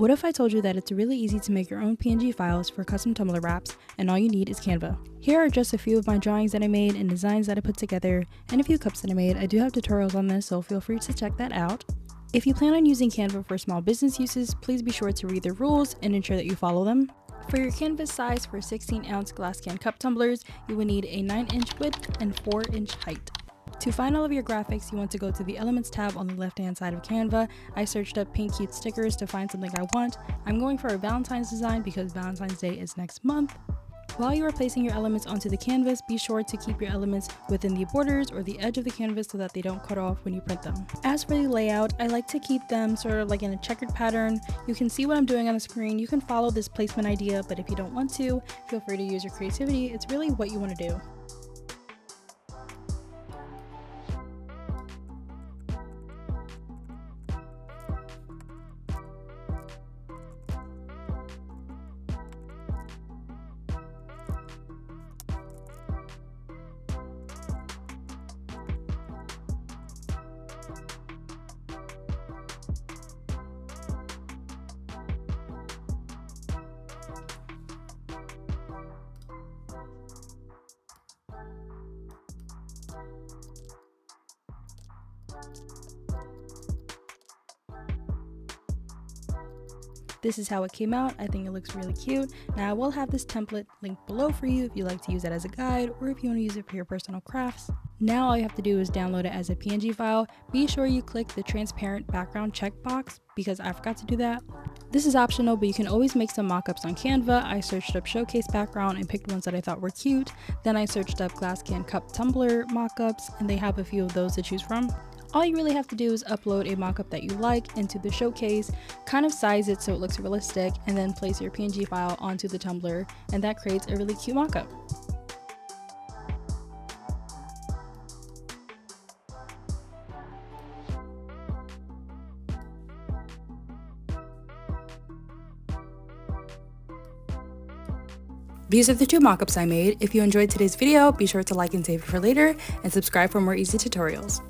What if I told you that it's really easy to make your own PNG files for custom Tumbler wraps, and all you need is Canva? Here are just a few of my drawings that I made and designs that I put together, and a few cups that I made. I do have tutorials on this, so feel free to check that out. If you plan on using Canva for small business uses, please be sure to read the rules and ensure that you follow them. For your canvas size for 16-ounce glass can cup tumblers, you will need a 9-inch width and 4-inch height. To find all of your graphics, you want to go to the Elements tab on the left-hand side of Canva. I searched up pink cute stickers to find something I want. I'm going for a Valentine's design because Valentine's Day is next month. While you are placing your elements onto the canvas, be sure to keep your elements within the borders or the edge of the canvas so that they don't cut off when you print them. As for the layout, I like to keep them sort of like in a checkered pattern. You can see what I'm doing on the screen. You can follow this placement idea, but if you don't want to, feel free to use your creativity. It's really what you want to do. This is how it came out. I think it looks really cute. Now I will have this template linked below for you if you like to use it as a guide or if you want to use it for your personal crafts. Now all you have to do is download it as a PNG file. Be sure you click the transparent background checkbox because I forgot to do that. This is optional, but you can always make some mockups on Canva. I searched up showcase background and picked ones that I thought were cute. Then I searched up glass can cup tumbler mockups, and they have a few of those to choose from. All you really have to do is upload a mockup that you like into the showcase, kind of size it so it looks realistic, and then place your PNG file onto the Tumbler, and that creates a really cute mockup. These are the two mockups I made. If you enjoyed today's video, be sure to like and save it for later, and subscribe for more easy tutorials.